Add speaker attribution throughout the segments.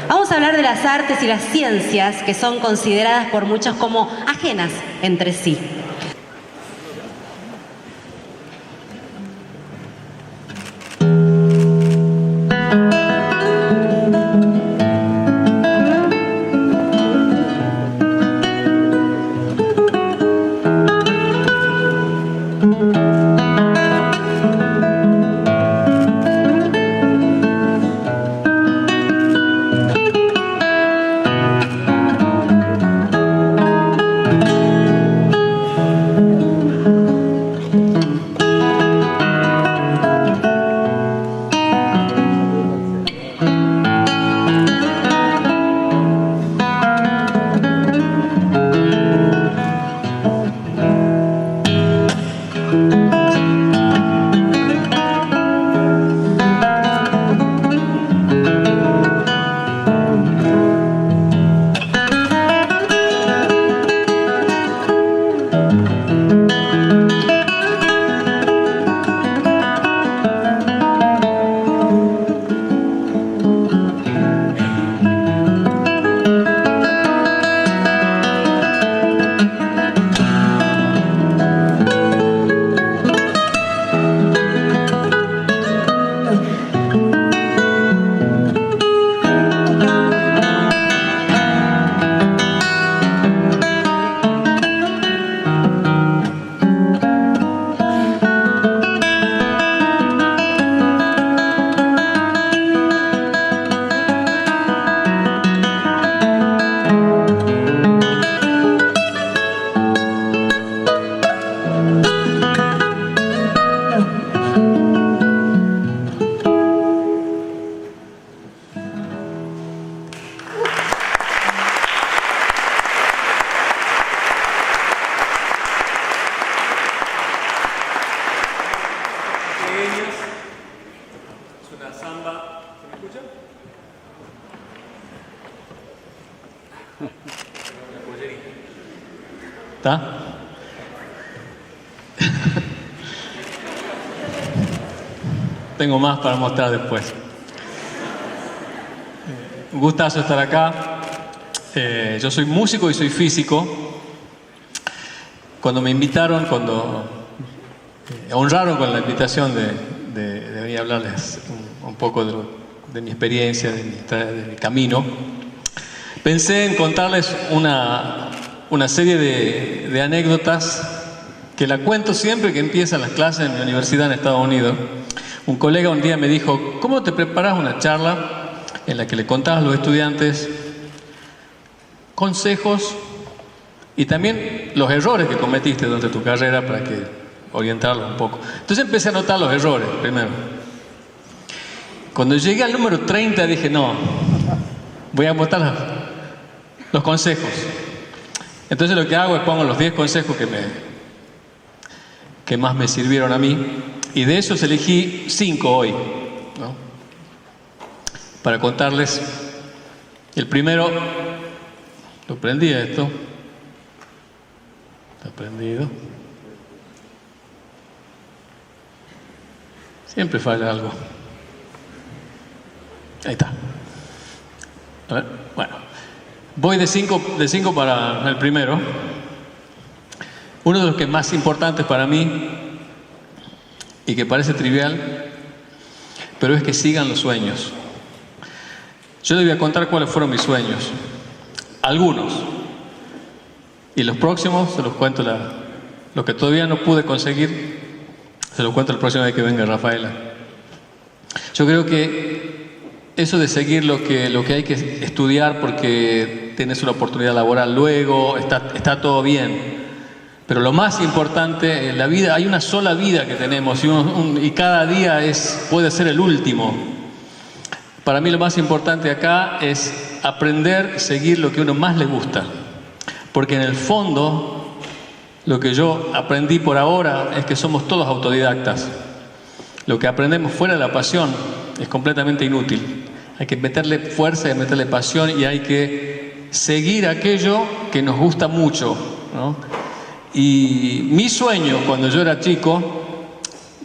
Speaker 1: Vamos a hablar de las artes y las ciencias que son consideradas por muchos como ajenas entre sí.
Speaker 2: ¿Está? Tengo más para mostrar después. Un gustazo estar acá. Yo soy músico y soy físico. Cuando me invitaron, honraron con la invitación de venir a hablarles un poco de mi experiencia, de mi camino, pensé en contarles una serie de anécdotas que la cuento siempre que empiezan las clases en mi universidad en Estados Unidos. Un colega un día me dijo: ¿cómo te preparas una charla en la que le contás a los estudiantes consejos y también los errores que cometiste durante tu carrera para que orientarlos un poco? Entonces empecé a anotar los errores primero. Cuando llegué al número 30 dije: no, voy a anotar los consejos. Entonces lo que hago es pongo los 10 consejos que más me sirvieron a mí, y de esos elegí 5 hoy, ¿no?, para contarles. El primero, lo prendí esto, está prendido, siempre falla algo, ahí está. A ver, bueno. Voy de 5 para el primero. Uno de los que es más importantes para mí y que parece trivial, pero es que sigan los sueños. Yo les voy a contar cuáles fueron mis sueños. Algunos. Y los próximos se los cuento, lo que todavía no pude conseguir, se los cuento la próxima vez que venga Rafaela. Yo creo que eso de seguir lo que hay que estudiar porque tienes una oportunidad laboral luego, está todo bien. Pero lo más importante en la vida, hay una sola vida que tenemos y cada día puede ser el último. Para mí lo más importante acá es aprender a seguir lo que a uno más le gusta. Porque en el fondo, lo que yo aprendí por ahora es que somos todos autodidactas. Lo que aprendemos fuera de la pasión es completamente inútil. Hay que meterle fuerza, hay que meterle pasión y hay que seguir aquello que nos gusta mucho, ¿no? Y mi sueño cuando yo era chico,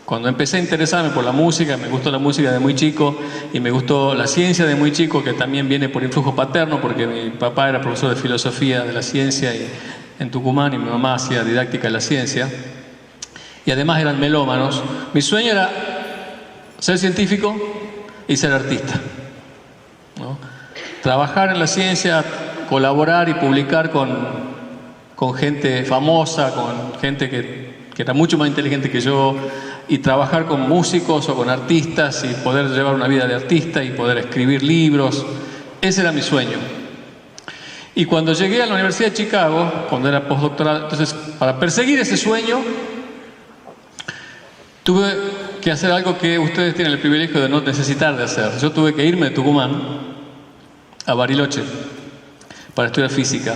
Speaker 2: Cuando empecé a interesarme por la música, me gustó la música de muy chico y me gustó la ciencia de muy chico, que también viene por influjo paterno, porque mi papá era profesor de filosofía de la ciencia en Tucumán y mi mamá hacía didáctica de la ciencia. Y además eran melómanos. Mi sueño era ser científico y ser artista, ¿no? Trabajar en la ciencia, colaborar y publicar con gente famosa, con gente que era mucho más inteligente que yo, y trabajar con músicos o con artistas y poder llevar una vida de artista y poder escribir libros. Ese era mi sueño. Y cuando llegué a la Universidad de Chicago, cuando era postdoctoral, entonces para perseguir ese sueño tuve que hacer algo que ustedes tienen el privilegio de no necesitar de hacer. Yo tuve que irme de Tucumán a Bariloche para estudiar física,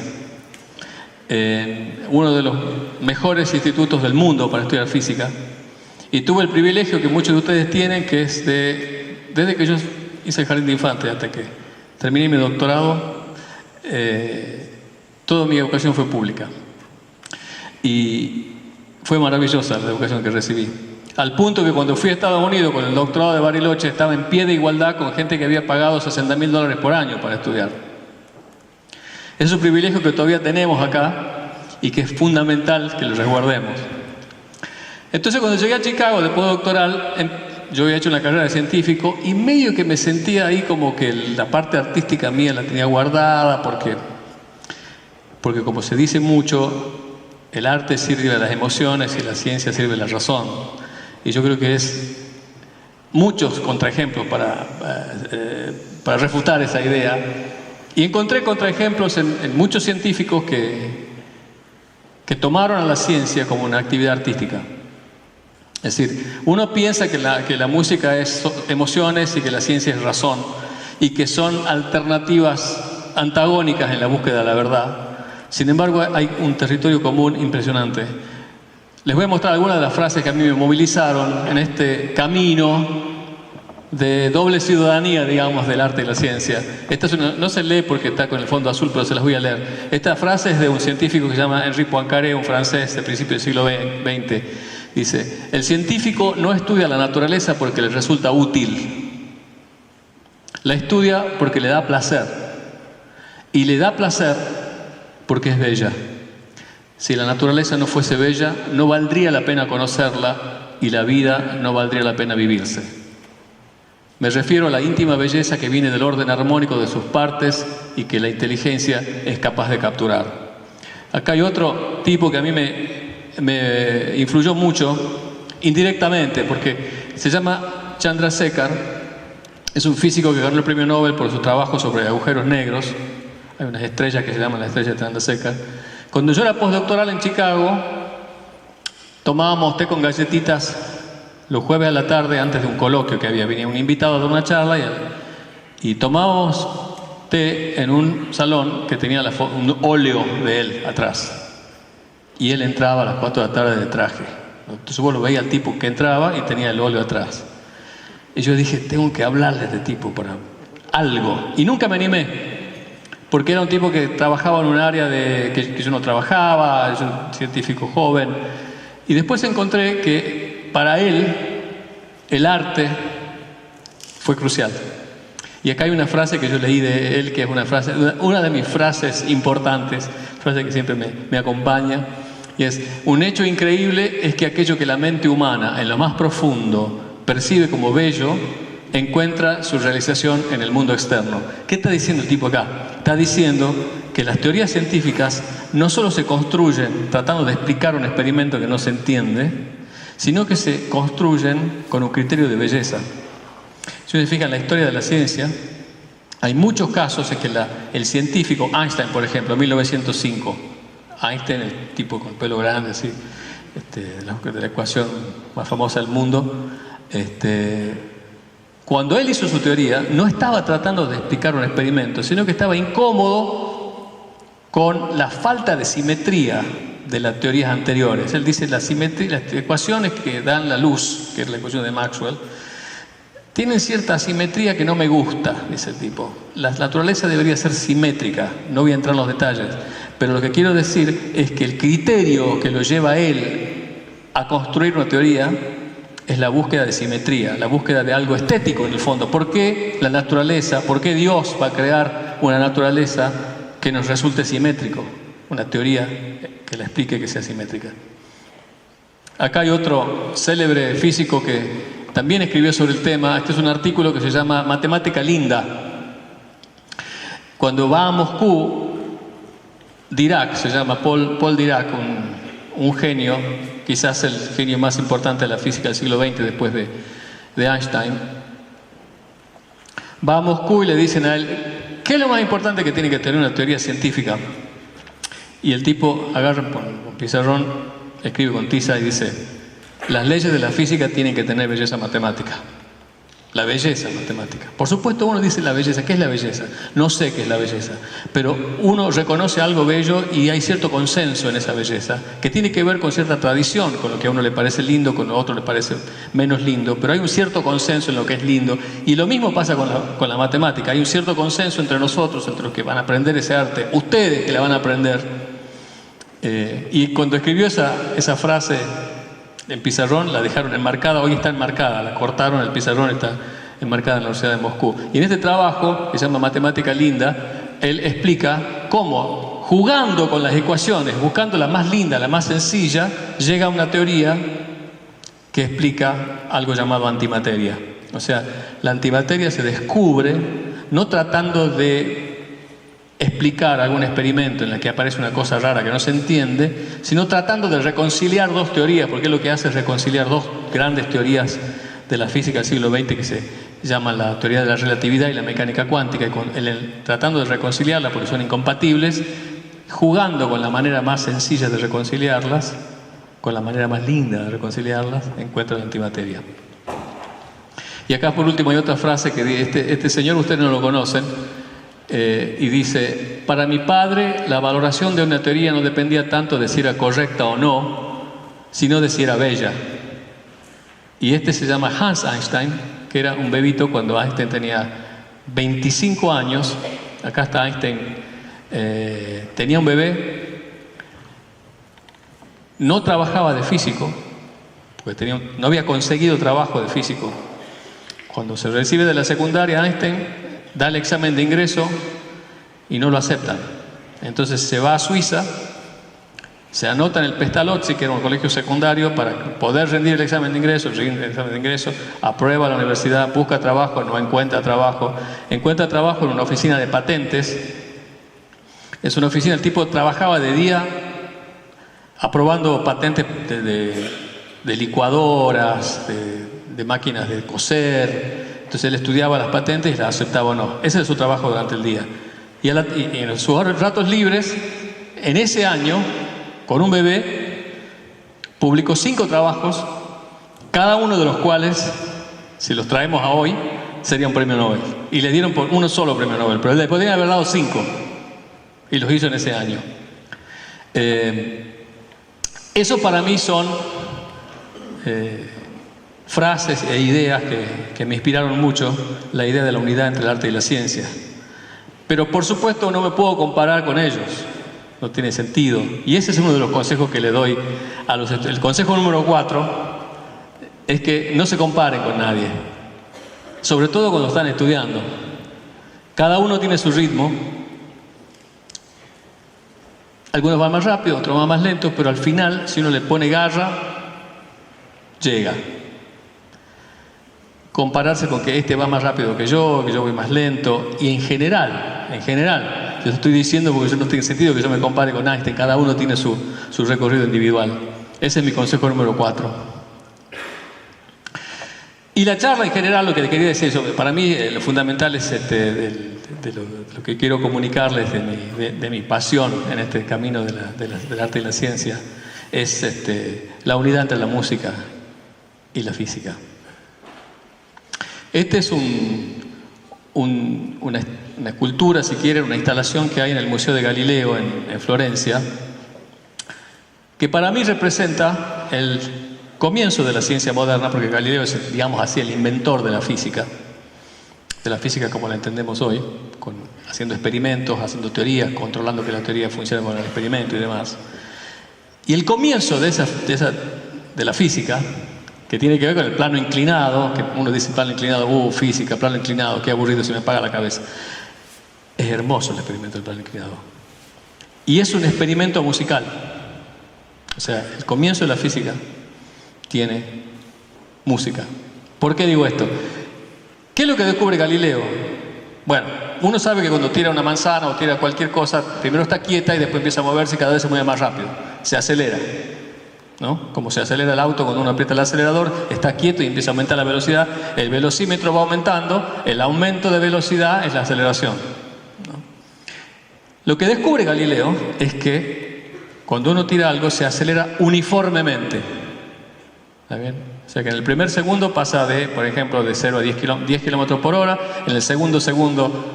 Speaker 2: en uno de los mejores institutos del mundo para estudiar física. Y tuve el privilegio que muchos de ustedes tienen, que es desde que yo hice el jardín de infantes hasta que terminé mi doctorado, toda mi educación fue pública. Y fue maravillosa la educación que recibí. Al punto que cuando fui a Estados Unidos con el doctorado de Bariloche, estaba en pie de igualdad con gente que había pagado $60.000 por año para estudiar. Es un privilegio que todavía tenemos acá y que es fundamental que lo resguardemos. Entonces, cuando llegué a Chicago de postdoctoral, yo había hecho una carrera de científico y medio que me sentía ahí como que la parte artística mía la tenía guardada, porque como se dice mucho, el arte sirve a las emociones y la ciencia sirve a la razón. Y yo creo que es muchos contraejemplos para refutar esa idea. Y encontré contraejemplos en muchos científicos que tomaron a la ciencia como una actividad artística. Es decir, uno piensa que la música es emociones y que la ciencia es razón, y que son alternativas antagónicas en la búsqueda de la verdad. Sin embargo, hay un territorio común impresionante. Les voy a mostrar algunas de las frases que a mí me movilizaron en este camino de doble ciudadanía, digamos, del arte y la ciencia. Esta es no se lee porque está con el fondo azul, pero se las voy a leer. Esta frase es de un científico que se llama Henri Poincaré, un francés de principios del siglo XX. Dice: el científico no estudia la naturaleza porque le resulta útil. La estudia porque le da placer. Y le da placer porque es bella. Si la naturaleza no fuese bella, no valdría la pena conocerla y la vida no valdría la pena vivirse. Me refiero a la íntima belleza que viene del orden armónico de sus partes y que la inteligencia es capaz de capturar. Acá hay otro tipo que a mí me influyó mucho indirectamente, porque se llama Chandrasekhar. Es un físico que ganó el premio Nobel por su trabajo sobre agujeros negros. Hay unas estrellas que se llaman la estrella de Chandrasekhar. Cuando yo era postdoctoral en Chicago, tomábamos té con galletitas los jueves a la tarde antes de un coloquio que había. Venía un invitado a dar una charla y tomábamos té en un salón que tenía un óleo de él atrás. Y él entraba a las 4 de la tarde de traje. Entonces vos lo veías al tipo que entraba y tenía el óleo atrás. Y yo dije, tengo que hablarle a este tipo para algo. Y nunca me animé. Porque era un tipo que trabajaba en un área que yo no trabajaba, yo un científico joven. Y después encontré que para él el arte fue crucial. Y acá hay una frase que yo leí de él, que es una de mis frases importantes, frase que siempre me acompaña, y es: un hecho increíble es que aquello que la mente humana en lo más profundo percibe como bello encuentra su realización en el mundo externo. ¿Qué está diciendo el tipo acá? Está diciendo que las teorías científicas no solo se construyen tratando de explicar un experimento que no se entiende, sino que se construyen con un criterio de belleza. Si uno se fija en la historia de la ciencia, hay muchos casos en que el científico Einstein, por ejemplo, en 1905, Einstein, el tipo con el pelo grande, así, de la ecuación más famosa del mundo, cuando él hizo su teoría, no estaba tratando de explicar un experimento, sino que estaba incómodo con la falta de simetría de las teorías anteriores. Él dice: las ecuaciones que dan la luz, que es la ecuación de Maxwell, tienen cierta asimetría que no me gusta, dice el tipo. La naturaleza debería ser simétrica, no voy a entrar en los detalles, pero lo que quiero decir es que el criterio que lo lleva a él a construir una teoría es la búsqueda de simetría, la búsqueda de algo estético en el fondo. ¿Por qué la naturaleza, por qué Dios va a crear una naturaleza que nos resulte simétrico? Una teoría que la explique, que sea simétrica. Acá hay otro célebre físico que también escribió sobre el tema. Este es un artículo que se llama Matemática Linda. Cuando va a Moscú, Dirac, se llama Paul Dirac, un genio, quizás el genio más importante de la física del siglo XX después de Einstein, va a Moscú y le dicen a él, ¿qué es lo más importante que tiene que tener una teoría científica? Y el tipo agarra con pizarrón, escribe con tiza y dice, las leyes de la física tienen que tener belleza matemática. La belleza matemática. Por supuesto uno dice la belleza. ¿Qué es la belleza? No sé qué es la belleza, pero uno reconoce algo bello y hay cierto consenso en esa belleza que tiene que ver con cierta tradición, con lo que a uno le parece lindo, con lo a otro le parece menos lindo, pero hay un cierto consenso en lo que es lindo. Y lo mismo pasa con la matemática. Hay un cierto consenso entre nosotros, entre los que van a aprender ese arte, ustedes que la van a aprender. Y cuando escribió esa frase en pizarrón, la dejaron enmarcada, hoy está enmarcada, la cortaron, el pizarrón está enmarcada en la Universidad de Moscú. Y en este trabajo, que se llama Matemática Linda, él explica cómo, jugando con las ecuaciones, buscando la más linda, la más sencilla, llega a una teoría que explica algo llamado antimateria. O sea, la antimateria se descubre no tratando de explicar algún experimento en el que aparece una cosa rara que no se entiende, sino tratando de reconciliar dos teorías, porque lo que hace es reconciliar dos grandes teorías de la física del siglo XX que se llaman la teoría de la relatividad y la mecánica cuántica, y tratando de reconciliarlas porque son incompatibles, jugando con la manera más sencilla de reconciliarlas, con la manera más linda de reconciliarlas, encuentra la antimateria. Y acá por último hay otra frase que este señor ustedes no lo conocen, y dice, para mi padre la valoración de una teoría no dependía tanto de si era correcta o no, sino de si era bella. Y este se llama Hans Einstein, que era un bebito cuando Einstein tenía 25 años. Acá está Einstein, tenía un bebé, no trabajaba de físico, porque no había conseguido trabajo de físico. Cuando se recibe de la secundaria, Einstein da el examen de ingreso y no lo aceptan. Entonces se va a Suiza, se anota en el Pestalozzi, que era un colegio secundario, para poder rendir el examen de ingreso, aprueba a la universidad, busca trabajo, no encuentra trabajo en una oficina de patentes. Es una oficina, el tipo trabajaba de día aprobando patentes de licuadoras, de máquinas de coser. Entonces él estudiaba las patentes y las aceptaba o no. Ese es su trabajo durante el día. Y en sus ratos libres, en ese año, con un bebé, publicó 5 trabajos, cada uno de los cuales, si los traemos a hoy, sería un premio Nobel. Y le dieron por uno solo premio Nobel, pero le podrían haber dado 5. Y los hizo en ese año. Eso para mí son frases e ideas que me inspiraron mucho, la idea de la unidad entre el arte y la ciencia. Pero por supuesto no me puedo comparar con ellos, no tiene sentido. Y ese es uno de los consejos que le doy a los estudiantes. El consejo número 4 es que no se comparen con nadie, sobre todo cuando están estudiando. Cada uno tiene su ritmo, algunos van más rápido, otros van más lentos, pero al final, si uno le pone garra, llega. Compararse con que este va más rápido que yo voy más lento, y en general, yo estoy diciendo porque yo no tiene sentido que yo me compare con Einstein, cada uno tiene su recorrido individual. Ese es mi consejo número 4. Y la charla en general, lo que le quería decir, para mí lo fundamental es lo que quiero comunicarles de mi pasión en este camino del arte y la ciencia, es la unidad entre la música y la física. Este es una escultura, si quieren, una instalación que hay en el Museo de Galileo en Florencia, que para mí representa el comienzo de la ciencia moderna, porque Galileo es, digamos así, el inventor de la física como la entendemos hoy, haciendo experimentos, haciendo teorías, controlando que la teoría funcione con el experimento y demás. Y el comienzo de la física que tiene que ver con el plano inclinado, que uno dice plano inclinado, física, plano inclinado, qué aburrido, se me apaga la cabeza. Es hermoso el experimento del plano inclinado. Y es un experimento musical. O sea, el comienzo de la física tiene música. ¿Por qué digo esto? ¿Qué es lo que descubre Galileo? Bueno, uno sabe que cuando tira una manzana o tira cualquier cosa, primero está quieta y después empieza a moverse y cada vez se mueve más rápido. Se acelera, ¿no? Como se acelera el auto cuando uno aprieta el acelerador, está quieto y empieza a aumentar la velocidad. El velocímetro va aumentando, el aumento de velocidad es la aceleración, ¿no? Lo que descubre Galileo es que cuando uno tira algo se acelera uniformemente. ¿Está bien? O sea que en el primer segundo pasa de, por ejemplo, de 0 a 10 kilómetros por hora, en el segundo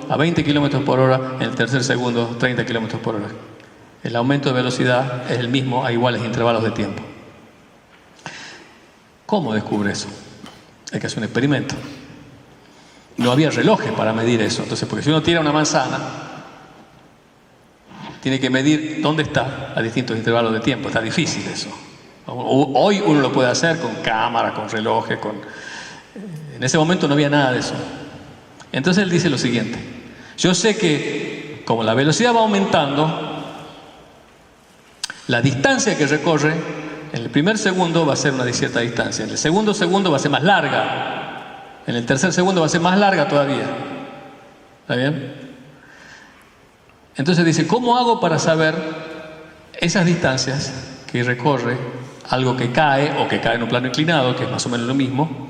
Speaker 2: a 20 kilómetros por hora, en el tercer segundo 30 kilómetros por hora. El aumento de velocidad es el mismo a iguales intervalos de tiempo. ¿Cómo descubre eso? Hay que hacer un experimento. No había relojes para medir eso. Entonces, porque si uno tira una manzana, tiene que medir dónde está a distintos intervalos de tiempo. Está difícil eso. Hoy uno lo puede hacer con cámara, con relojes, en ese momento no había nada de eso. Entonces él dice lo siguiente: yo sé que como la velocidad va aumentando, la distancia que recorre en el primer segundo va a ser una cierta distancia, en el segundo segundo va a ser más larga, en el tercer segundo va a ser más larga todavía. ¿Está bien? Entonces dice, ¿cómo hago para saber esas distancias que recorre algo que cae o que cae en un plano inclinado, que es más o menos lo mismo,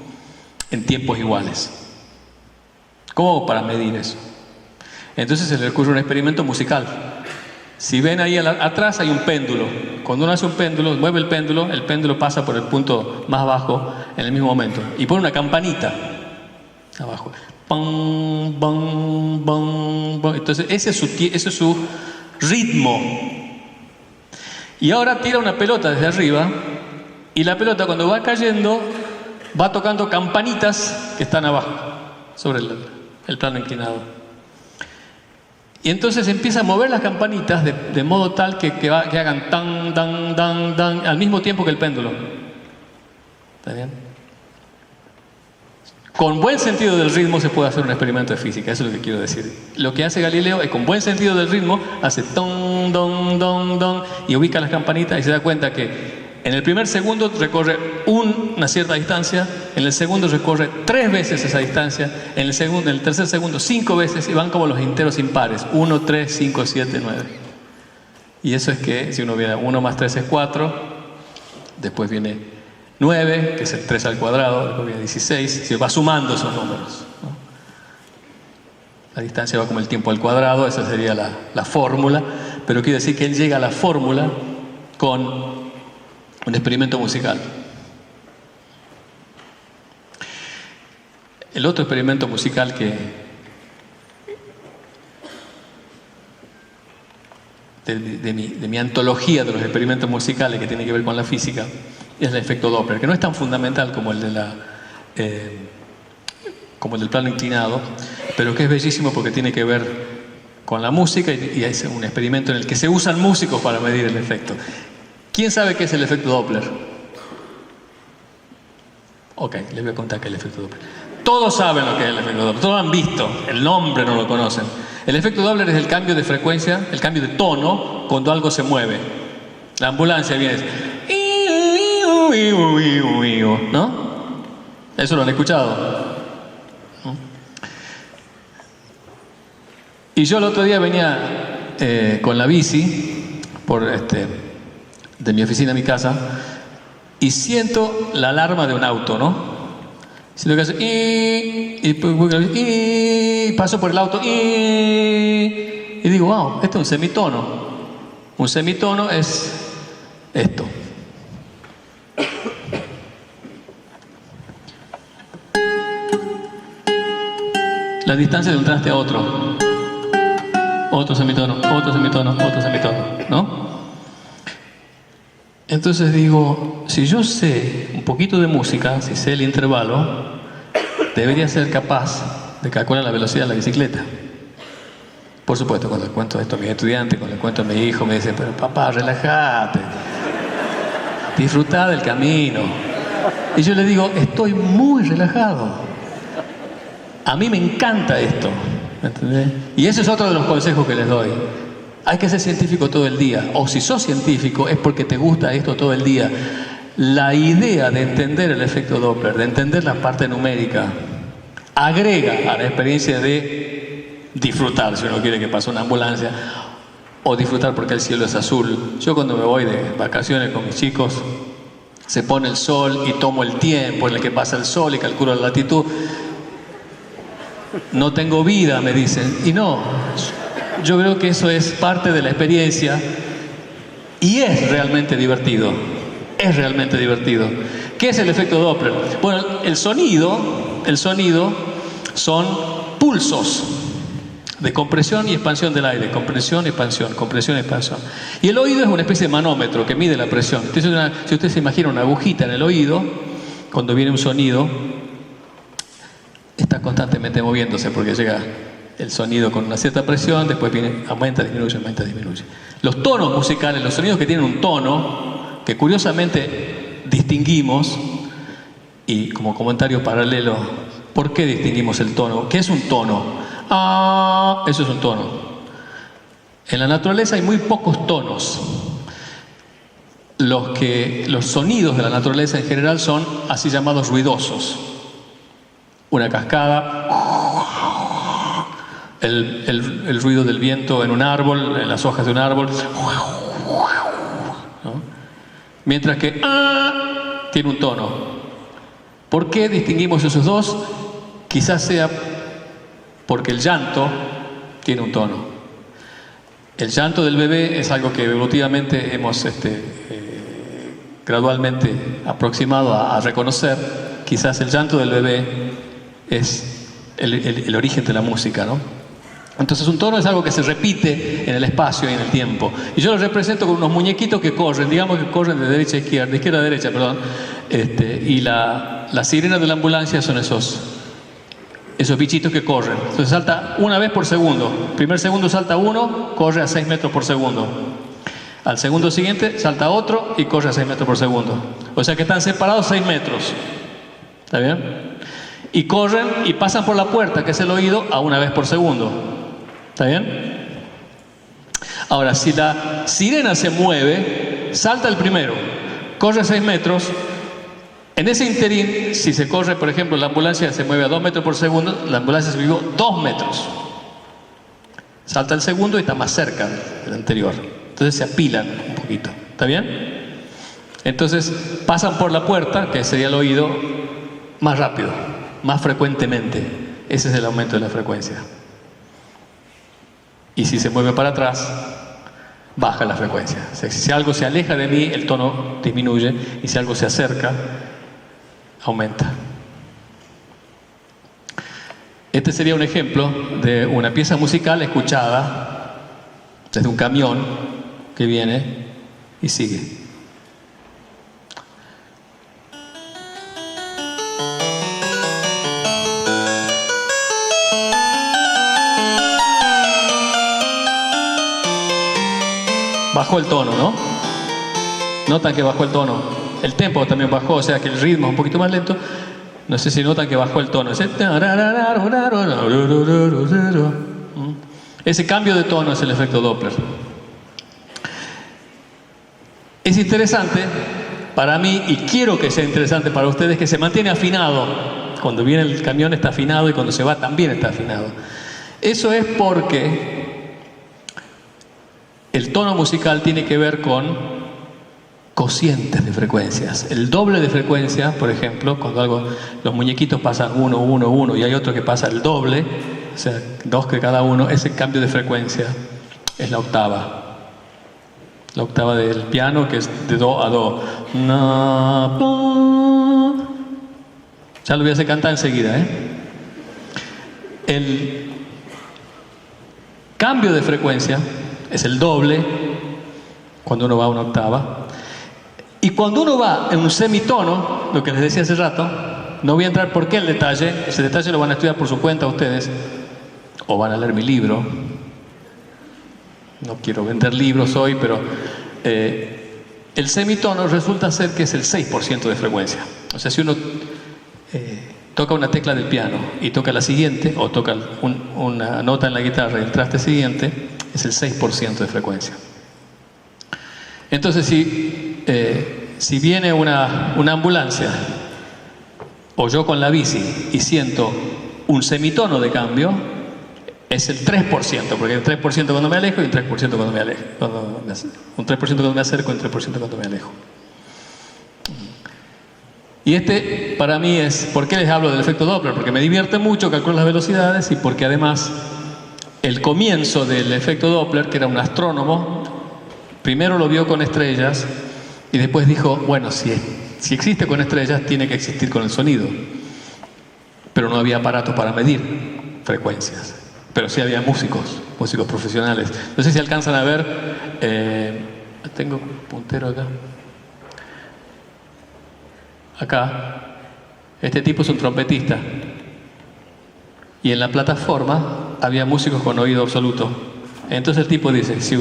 Speaker 2: en tiempos iguales? ¿Cómo hago para medir eso? Entonces se le ocurre un experimento musical. Si ven ahí atrás hay un péndulo. Cuando uno hace un péndulo, mueve el péndulo pasa por el punto más bajo en el mismo momento y pone una campanita abajo. Pum, bum, bum, bum. Entonces ese es su ritmo. Y ahora tira una pelota desde arriba y la pelota cuando va cayendo va tocando campanitas que están abajo sobre el plano inclinado. Y entonces empieza a mover las campanitas de modo tal que hagan tan, tan, tan, tan al mismo tiempo que el péndulo. ¿Está bien? Con buen sentido del ritmo se puede hacer un experimento de física, eso es lo que quiero decir. Lo que hace Galileo es con buen sentido del ritmo, hace ton, don, don, don, y ubica las campanitas y se da cuenta que en el primer segundo recorre una cierta distancia, en el segundo recorre 3 veces esa distancia, en el tercer segundo 5 veces, y van como los enteros impares, 1, 3, 5, 7, 9. Y eso es que, si uno viene 1 más 3 es 4, después viene 9, que es el 3 al cuadrado, después viene 16, se va sumando esos números, ¿no? La distancia va como el tiempo al cuadrado, esa sería la fórmula, pero quiere decir que él llega a la fórmula con un experimento musical. El otro experimento musical de mi antología de los experimentos musicales que tiene que ver con la física es el efecto Doppler, que no es tan fundamental como el del plano inclinado, pero que es bellísimo porque tiene que ver con la música y es un experimento en el que se usan músicos para medir el efecto. ¿Quién sabe qué es el efecto Doppler? Ok, les voy a contar qué es el efecto Doppler. Todos saben lo que es el efecto Doppler, todos lo han visto, el nombre no lo conocen. El efecto Doppler es el cambio de frecuencia, el cambio de tono cuando algo se mueve. La ambulancia viene, ¿no? ¿Eso lo han escuchado? ¿No? Y yo el otro día venía con la bici de mi oficina a mi casa y siento la alarma de un auto, ¿no? Siento que hace y paso por el auto y digo, wow, esto es un semitono. Un semitono es esto. La distancia de un traste a otro. Otro semitono, otro semitono, otro semitono, ¿no? Entonces digo, si yo sé un poquito de música, si sé el intervalo, debería ser capaz de calcular la velocidad de la bicicleta. Por supuesto, cuando le cuento esto a mis estudiantes, cuando le cuento a mi hijo, me dicen, pero papá, relájate, disfrutá del camino. Y yo le digo, estoy muy relajado. A mí me encanta esto. ¿Entendés? Y ese es otro de los consejos que les doy. Hay que ser científico todo el día. O si sos científico es porque te gusta esto todo el día. La idea de entender el efecto Doppler, de entender la parte numérica, agrega a la experiencia de disfrutar, si uno quiere que pase una ambulancia, o disfrutar porque el cielo es azul. Yo cuando me voy de vacaciones con mis chicos, se pone el sol y tomo el tiempo en el que pasa el sol y calculo la latitud. No tengo vida, me dicen. Y no, yo creo que eso es parte de la experiencia y es realmente divertido. Es realmente divertido. ¿Qué es el efecto Doppler? Bueno, el sonido son pulsos de compresión y expansión del aire. Compresión, expansión, compresión, expansión. Y el oído es una especie de manómetro que mide la presión. Entonces, si usted se imagina una agujita en el oído, cuando viene un sonido, está constantemente moviéndose porque llega el sonido con una cierta presión, después viene, aumenta, disminuye, aumenta, disminuye. Los tonos musicales, los sonidos que tienen un tono, que curiosamente distinguimos, y como comentario paralelo, ¿por qué distinguimos el tono? ¿Qué es un tono? Ah, eso es un tono. En la naturaleza hay muy pocos tonos. Los sonidos de la naturaleza en general son así llamados ruidosos. Una cascada, el ruido del viento en un árbol, en las hojas de un árbol, ¿no? Mientras que tiene un tono. ¿Por qué distinguimos esos dos? Quizás sea porque el llanto tiene un tono. El llanto del bebé es algo que evolutivamente hemos gradualmente aproximado a reconocer. Quizás el llanto del bebé es el origen de la música, ¿no? Entonces un tono es algo que se repite en el espacio y en el tiempo. Y yo lo represento con unos muñequitos que corren, digamos que corren de derecha a izquierda, de izquierda a derecha, perdón. Y la sirena de la ambulancia son esos bichitos que corren. Entonces salta una vez por segundo. El primer segundo salta uno, corre a 6 metros por segundo. Al segundo siguiente salta otro y corre a 6 metros por segundo. O sea que están separados 6 metros. ¿Está bien? Y corren y pasan por la puerta, que es el oído, a una vez por segundo. ¿Está bien? Ahora, si la sirena se mueve, salta el primero, corre 6 metros. En ese interín, si se corre, por ejemplo, la ambulancia se mueve a 2 metros por segundo, la ambulancia se movió 2 metros. Salta el segundo y está más cerca del anterior. Entonces se apilan un poquito. ¿Está bien? Entonces pasan por la puerta, que sería el oído, más rápido, más frecuentemente. Ese es el aumento de la frecuencia. Y si se mueve para atrás, baja la frecuencia. O sea, si algo se aleja de mí, el tono disminuye, y si algo se acerca, aumenta. Este sería un ejemplo de una pieza musical escuchada desde un camión que viene y sigue. Bajó el tono, ¿no? Notan que bajó el tono. El tempo también bajó, o sea que el ritmo es un poquito más lento. No sé si notan que bajó el tono. Ese cambio de tono es el efecto Doppler. Es interesante para mí, y quiero que sea interesante para ustedes, que se mantiene afinado. Cuando viene el camión está afinado y cuando se va también está afinado. Eso es porque el tono musical tiene que ver con cocientes de frecuencias. El doble de frecuencia, por ejemplo, cuando los muñequitos pasan 1, 1, 1 y hay otro que pasa el doble, o sea, 2 que cada uno, ese cambio de frecuencia es la octava. La octava del piano, que es de do a do. Ya lo voy a hacer cantar enseguida, ¿eh? El cambio de frecuencia es el doble cuando uno va a una octava. Y cuando uno va en un semitono, lo que les decía hace rato, no voy a entrar por qué el detalle, ese detalle lo van a estudiar por su cuenta ustedes, o van a leer mi libro. No quiero vender libros hoy, pero el semitono resulta ser que es el 6% de frecuencia. O sea, si uno toca una tecla del piano y toca la siguiente, o toca una nota en la guitarra y el traste siguiente, es el 6% de frecuencia. Entonces, si viene una ambulancia, o yo con la bici, y siento un semitono de cambio, es el 3%, porque hay un 3% cuando me alejo y un 3% cuando me alejo. Un 3% cuando me acerco y un 3% cuando me alejo. Y para mí es, ¿por qué les hablo del efecto Doppler? Porque me divierte mucho calcular las velocidades y porque además el comienzo del efecto Doppler, que era un astrónomo, primero lo vio con estrellas y después dijo, bueno, si existe con estrellas, tiene que existir con el sonido. Pero no había aparatos para medir frecuencias. Pero sí había músicos profesionales. No sé si alcanzan a ver, tengo un puntero acá. Acá, este tipo es un trompetista. Y en la plataforma había músicos con oído absoluto. Entonces el tipo dice, si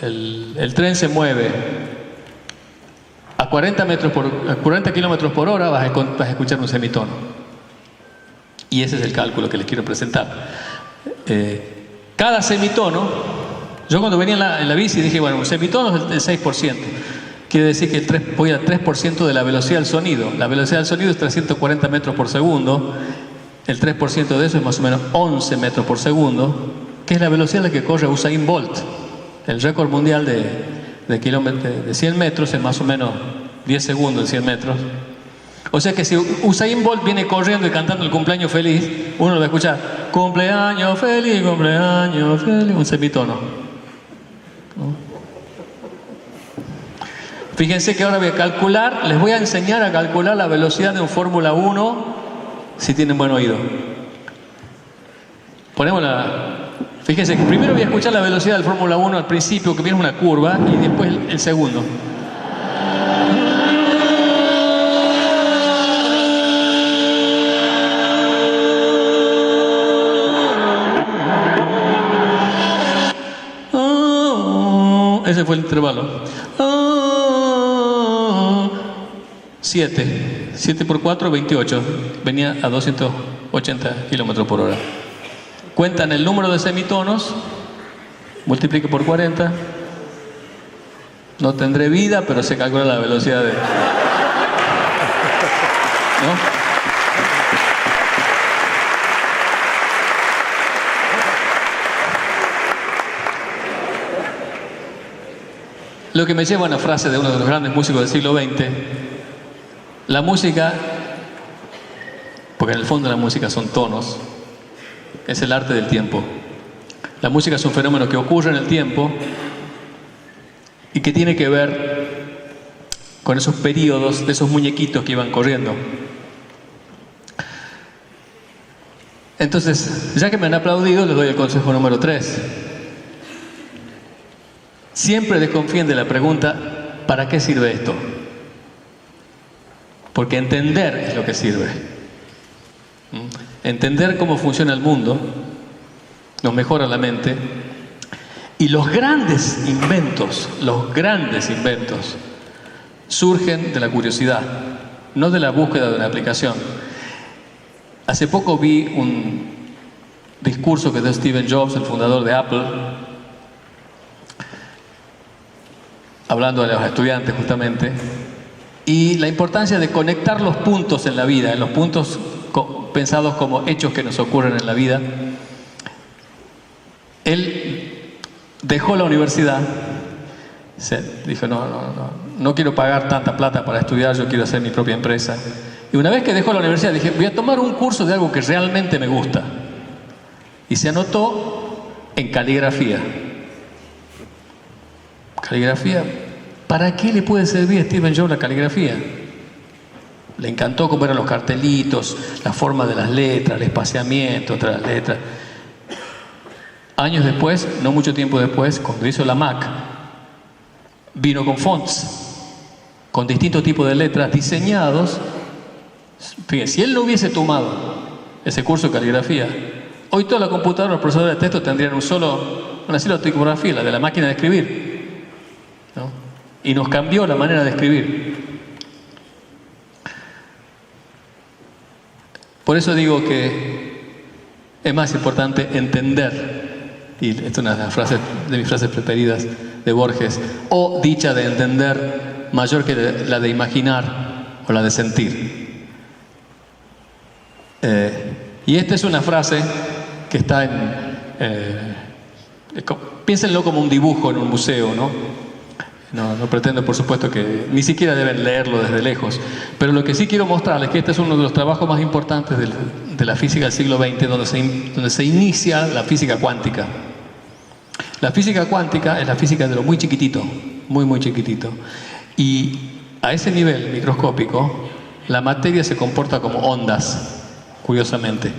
Speaker 2: el tren se mueve a 40 kilómetros por hora, vas a escuchar un semitono. Y ese es el cálculo que les quiero presentar. Cada semitono, yo cuando venía en la bici dije, bueno, un semitono es el 6%. Quiere decir que voy al 3% de la velocidad del sonido. La velocidad del sonido es 340 metros por segundo. El 3% de eso es más o menos 11 metros por segundo, que es la velocidad a la que corre Usain Bolt. El récord mundial de 100 metros es más o menos 10 segundos en 100 metros. O sea que si Usain Bolt viene corriendo y cantando el cumpleaños feliz, uno lo va a escuchar, cumpleaños feliz, un semitono. ¿No? Fíjense que ahora les voy a enseñar a calcular la velocidad de un Fórmula 1 si tienen buen oído. Fíjense que primero voy a escuchar la velocidad del Fórmula 1 al principio, que viene una curva, y después el segundo. Ese fue el intervalo. 7 por 4, 28. Venía a 280 kilómetros por hora. Cuentan el número de semitonos, multiplique por 40. No tendré vida, pero se calcula la velocidad de... ¿No? Lo que me lleva a una frase de uno de los grandes músicos del siglo XX. La música, porque en el fondo la música son tonos, es el arte del tiempo. La música es un fenómeno que ocurre en el tiempo y que tiene que ver con esos periodos de esos muñequitos que iban corriendo. Entonces, ya que me han aplaudido, les doy el consejo número 3. Siempre desconfíen de la pregunta, ¿para qué sirve esto? Porque entender es lo que sirve. Entender cómo funciona el mundo nos mejora la mente. Y los grandes inventos surgen de la curiosidad, no de la búsqueda de una aplicación. Hace poco vi un discurso que dio Steve Jobs, el fundador de Apple, hablando de los estudiantes justamente, y la importancia de conectar los puntos en la vida, en los puntos pensados como hechos que nos ocurren en la vida. Él dejó la universidad, dijo, no quiero pagar tanta plata para estudiar, yo quiero hacer mi propia empresa. Y una vez que dejó la universidad, dije, voy a tomar un curso de algo que realmente me gusta. Y se anotó en caligrafía. Caligrafía, ¿para qué le puede servir a Steve Jobs la caligrafía? Le encantó cómo eran los cartelitos, la forma de las letras, el espaciamiento entre las letras. Años después, no mucho tiempo después, cuando hizo la Mac, vino con fonts, con distintos tipos de letras diseñados. Fíjense, si él no hubiese tomado ese curso de caligrafía, hoy toda la computadora, los procesadores de texto tendrían una sola tipografía, la de la máquina de escribir, ¿no? Y nos cambió la manera de escribir. Por eso digo que es más importante entender, y esta es una de mis frases preferidas de Borges, o dicha de entender mayor que la de imaginar o la de sentir. Y esta es una frase que está piénsenlo como un dibujo en un museo, ¿no? No pretendo, por supuesto, que ni siquiera deben leerlo desde lejos, pero lo que sí quiero mostrarles es que este es uno de los trabajos más importantes de la física del siglo XX, donde se inicia la física cuántica. La física cuántica es la física de lo muy chiquitito, muy, muy chiquitito. Y a ese nivel microscópico, la materia se comporta como ondas, curiosamente.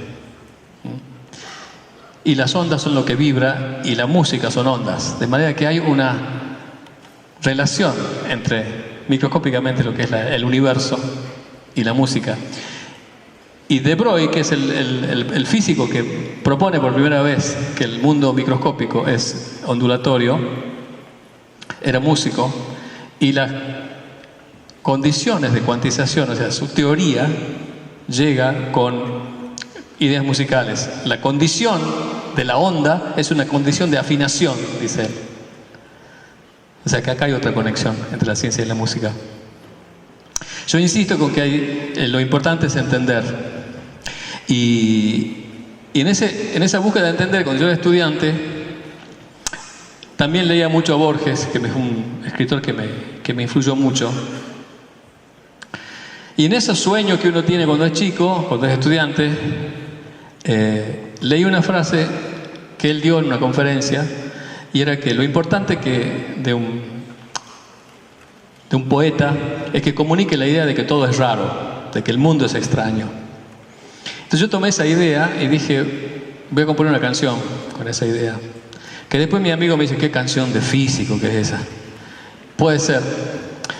Speaker 2: Y las ondas son lo que vibra y la música son ondas. De manera que hay una relación entre microscópicamente lo que es el universo y la música. Y De Broglie, que es el físico que propone por primera vez que el mundo microscópico es ondulatorio, era músico, y las condiciones de cuantización, o sea, su teoría, llega con ideas musicales. La condición de la onda es una condición de afinación, dice él. O sea que acá hay otra conexión entre la ciencia y la música. Yo insisto con que lo importante es entender. Y en esa búsqueda de entender, cuando yo era estudiante, también leía mucho a Borges, que es un escritor que me influyó mucho. Y en esos sueños que uno tiene cuando es chico, cuando es estudiante, leí una frase que él dio en una conferencia, y era que lo importante de un poeta es que comunique la idea de que todo es raro, de que el mundo es extraño. Entonces yo tomé esa idea y dije, voy a componer una canción con esa idea. Que después mi amigo me dice, ¿qué canción de físico que es esa? Puede ser,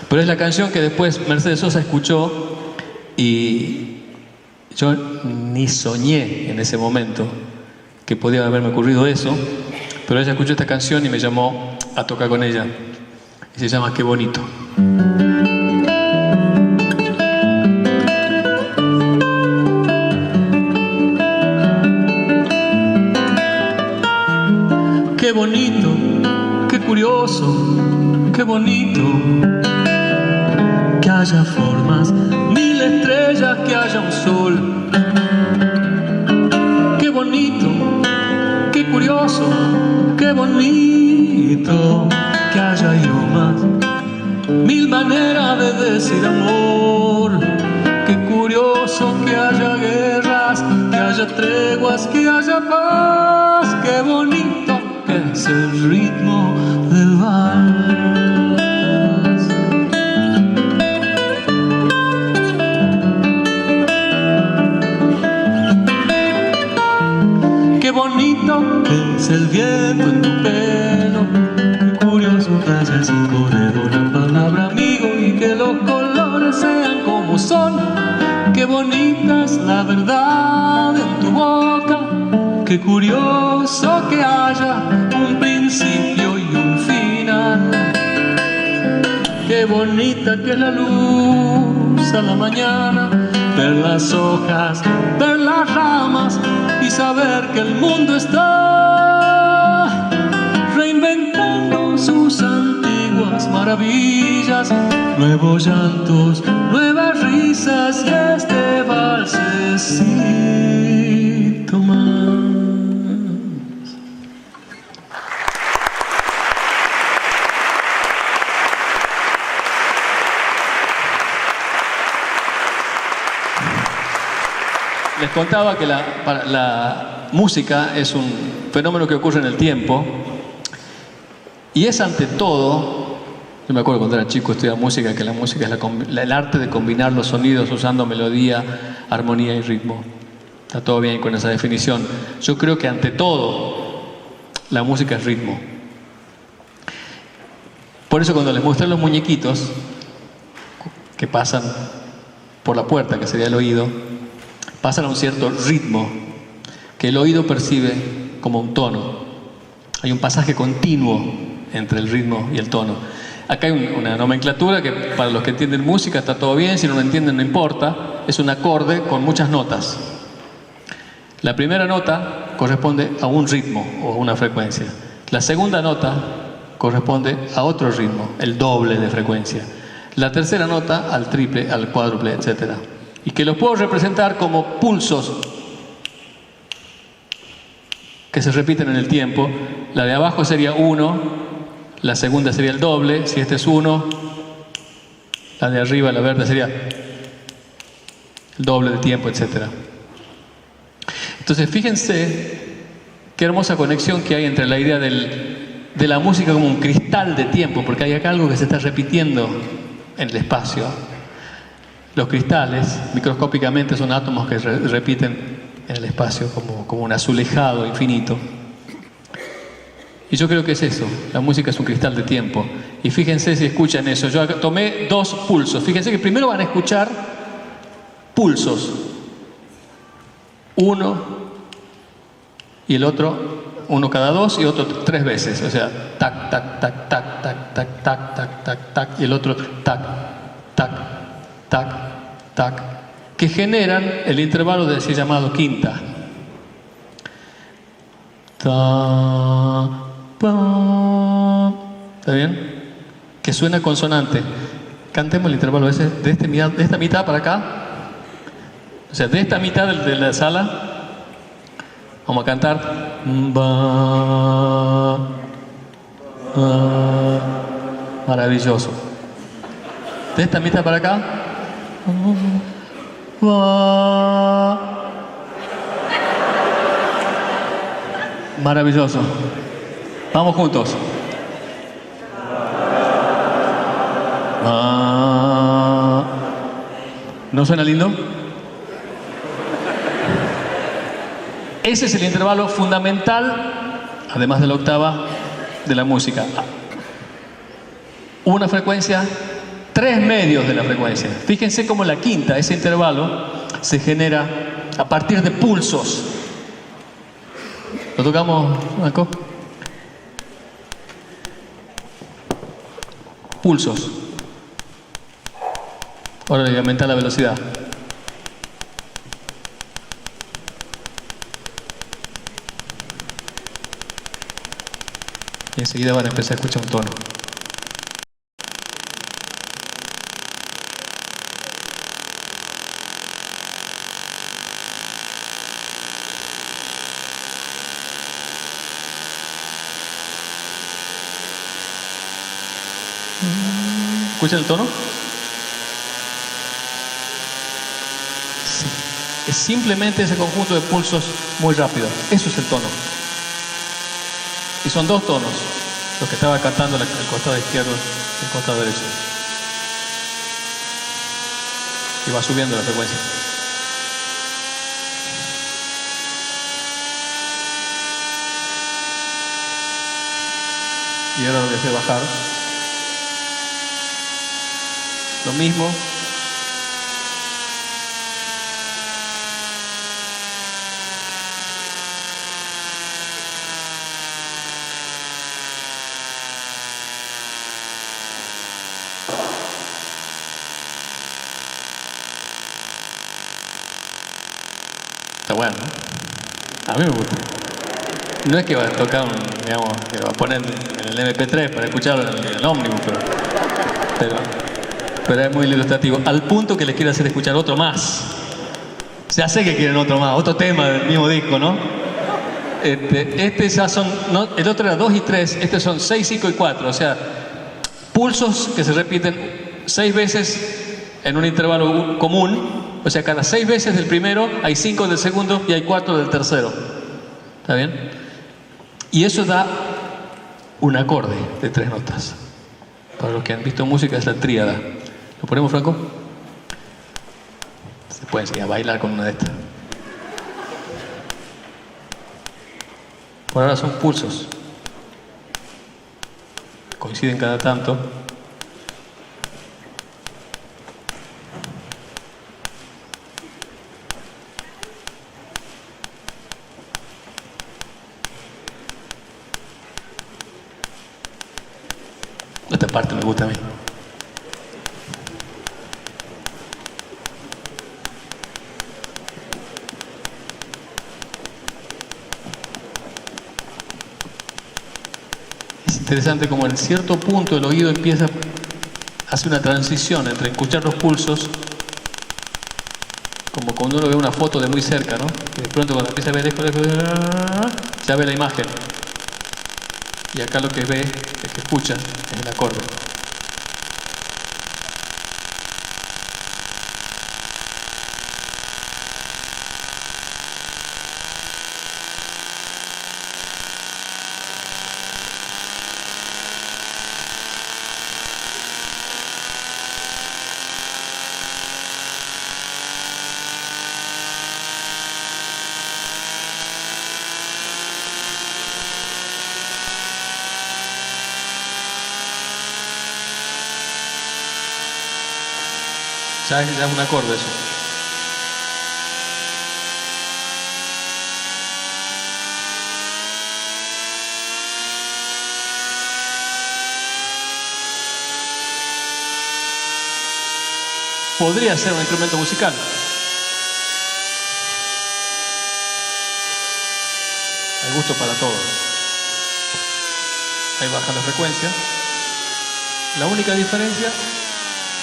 Speaker 2: pero es la canción que después Mercedes Sosa escuchó y yo ni soñé en ese momento que podía haberme ocurrido eso, pero ella escuchó esta canción y me llamó a tocar con ella. Y se llama Qué bonito. Qué bonito, qué curioso, qué bonito que haya formas, 1000 estrellas, que haya un sol. Qué bonito, qué curioso, qué bonito que haya idiomas, 1000 maneras de decir amor. Qué curioso que haya guerras, que haya treguas, que haya paz. Qué bonito que es el ritmo del vals. Qué bonito que es el viento en tu pelo. Qué curioso que haya el 5 dedos, la palabra amigo, y que los colores sean como son. Qué bonita es la verdad en tu boca. Qué curioso que haya un principio y un final. Qué bonita que es la luz a la mañana, ver las hojas, ver las ramas y saber que el mundo está reinventando sus antiguas maravillas, nuevos llantos, nuevas risas y este valsecito más. Les contaba que la música es un fenómeno que ocurre en el tiempo y es ante todo, yo me acuerdo cuando era chico estudiaba música, que la música es el arte de combinar los sonidos usando melodía, armonía y ritmo. Está todo bien con esa definición. Yo creo que ante todo la música es ritmo. Por eso cuando les mostré los muñequitos que pasan por la puerta, que sería el oído, pasan a un cierto ritmo que el oído percibe como un tono. Hay un pasaje continuo entre el ritmo y el tono. Acá hay una nomenclatura que para los que entienden música está todo bien, si no lo entienden no importa. Es un acorde con muchas notas. La primera nota corresponde a un ritmo o a una frecuencia. La segunda nota corresponde a otro ritmo, el doble de frecuencia. La tercera nota al triple, al cuádruple, etc. Y que los puedo representar como pulsos que se repiten en el tiempo. La de abajo sería 1, la segunda sería el doble, si este es 1, la de arriba, la verde, sería el doble de tiempo, etc. Entonces, fíjense qué hermosa conexión que hay entre la idea de la música como un cristal de tiempo, porque hay acá algo que se está repitiendo en el espacio. Los cristales, microscópicamente, son átomos que repiten en el espacio como un azulejado infinito. Y yo creo que es eso, la música es un cristal de tiempo. Y fíjense si escuchan eso. Yo tomé 2 pulsos. Fíjense que primero van a escuchar pulsos. 1 y el otro, 1 cada 2 y otro 3 veces. O sea, tac, tac, tac, tac, tac, tac, tac, tac, tac, tac. Y el otro, tac, tac, tac, tac. Que generan el intervalo de así llamado quinta. Ta, pa. ¿Está bien? Que suena consonante. Cantemos el intervalo ese de esta mitad para acá. O sea, de esta mitad de la sala vamos a cantar maravilloso. De esta mitad para acá maravilloso. Vamos juntos. ¿No suena lindo? Ese es el intervalo fundamental, además de la octava, de la música. Una frecuencia, 3 medios de la frecuencia. Fíjense cómo la quinta, ese intervalo, se genera a partir de pulsos. ¿Lo tocamos, Marco? Pulsos. Ahora le voy a aumentar la velocidad. Y enseguida van a empezar a escuchar un tono. ¿Escuchan el tono? Sí. Es simplemente ese conjunto de pulsos muy rápido. Eso es el tono. Y son 2 tonos, los que estaba cantando el costado izquierdo y el costado derecho. Y va subiendo la frecuencia. Y ahora lo voy a hacer bajar. Lo mismo. Está bueno, ¿no? A mí me gusta. No es que va a tocar digamos, que va a poner en el MP3 para escucharlo en el ómnibus, pero es muy ilustrativo. Al punto que les quiero hacer escuchar otro más. Ya sé que quieren otro más, otro tema del mismo disco, ¿no? Este ya son, ¿no? El otro era 2 y 3, estos son 6, 5 y 4. O sea, pulsos que se repiten 6 veces en un intervalo común. O sea, cada 6 veces del primero hay 5 del segundo y hay 4 del tercero. ¿Está bien? Y eso da un acorde de 3 notas. Para los que han visto música es la tríada. ¿Lo ponemos, Franco? Se puede enseñar a bailar con una de estas. Por ahora son pulsos. Coinciden cada tanto. Esta parte me gusta a mí. interesante como en cierto punto el oído empieza a hacer una transición entre escuchar los pulsos, como cuando uno ve una foto de muy cerca, ¿no? Y de pronto cuando empieza a ver lejos, ya ve la imagen. Y acá lo que ve, es que escucha, es el acorde. Ya es un acorde eso. Podría ser un instrumento musical. Hay gusto para todos. Ahí baja la frecuencia. La única diferencia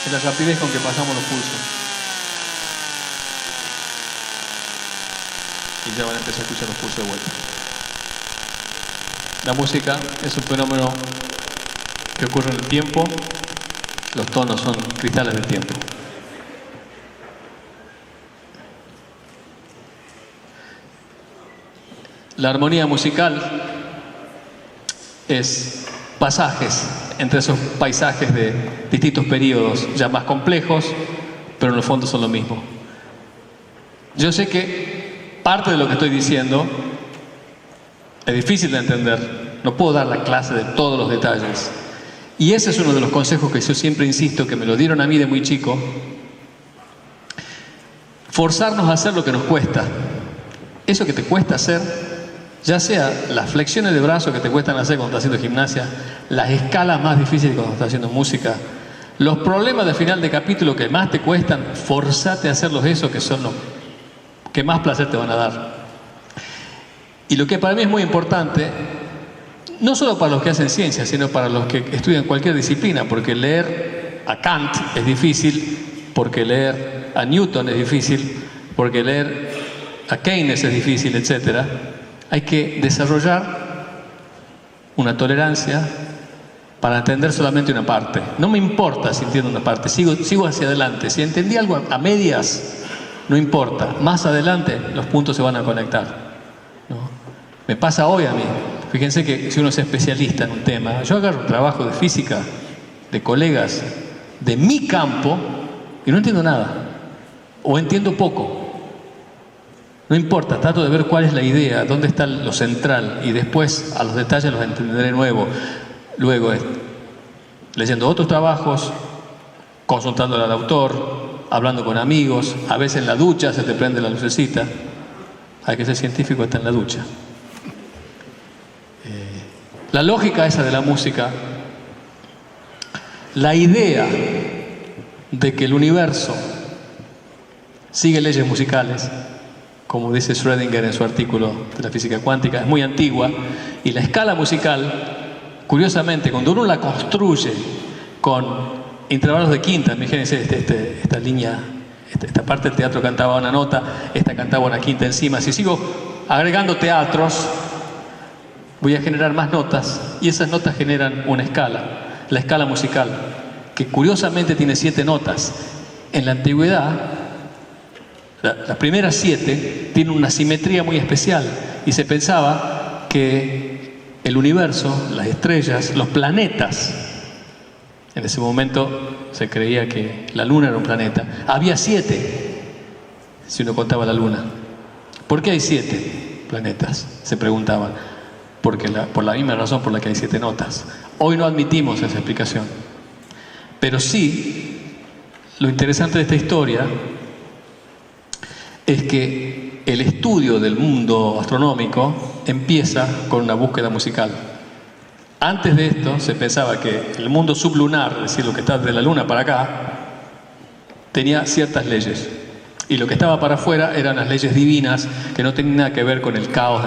Speaker 2: es la rapidez con que pasamos los pulsos. Y ya van a empezar a escuchar los pulsos de vuelta. La música es un fenómeno que ocurre en el tiempo. Los tonos son cristales del tiempo. La armonía musical es pasajes entre esos paisajes de distintos periodos, ya más complejos, pero en el fondo son lo mismo. Yo sé que parte de lo que estoy diciendo es difícil de entender, no puedo dar la clase de todos los detalles. Y ese es uno de los consejos que yo siempre insisto, que me lo dieron a mí de muy chico: forzarnos a hacer lo que nos cuesta. Eso que te cuesta hacer, ya sea las flexiones de brazo que te cuestan hacer cuando estás haciendo gimnasia, las escalas más difíciles cuando estás haciendo música, los problemas de final de capítulo que más te cuestan, forzate a hacerlos, esos que son los que más placer te van a dar. Y lo que para mí es muy importante, no solo para los que hacen ciencia, sino para los que estudian cualquier disciplina, porque leer a Kant es difícil, porque leer a Newton es difícil, porque leer a Keynes es difícil, etc. Hay que desarrollar una tolerancia para entender solamente una parte. No me importa si entiendo una parte, sigo hacia adelante. Si entendí algo a medias, no importa. Más adelante los puntos se van a conectar, ¿no? Me pasa hoy a mí. Fíjense que si uno es especialista en un tema, yo agarro un trabajo de física de colegas de mi campo y no entiendo nada, o entiendo poco. No importa, trato de ver cuál es la idea, dónde está lo central, y después a los detalles los entenderé luego, leyendo otros trabajos, consultándole al autor, hablando con amigos, a veces en la ducha se te prende la lucecita. Hay que ser científico hasta en la ducha. La lógica esa de la música, la idea de que el universo sigue leyes musicales, como dice Schrödinger en su artículo de la física cuántica, es muy antigua, y la escala musical, curiosamente, cuando uno la construye con intervalos de quinta, imagínense esta línea, esta parte del teatro cantaba una nota, esta cantaba una quinta encima. Si sigo agregando teatros, voy a generar más notas, y esas notas generan una escala, la escala musical, que curiosamente tiene 7 notas. En la antigüedad, las primeras 7 tienen una simetría muy especial, y se pensaba que el universo, las estrellas, los planetas, en ese momento se creía que la luna era un planeta, había 7 si uno contaba la luna. ¿Por qué hay 7 planetas?, se preguntaban. Por la misma razón por la que hay 7 notas. Hoy no admitimos esa explicación, pero sí, lo interesante de esta historia es que el estudio del mundo astronómico empieza con una búsqueda musical. Antes de esto se pensaba que el mundo sublunar, es decir, lo que está de la luna para acá, tenía ciertas leyes, y lo que estaba para afuera eran las leyes divinas que no tenían nada que ver con el caos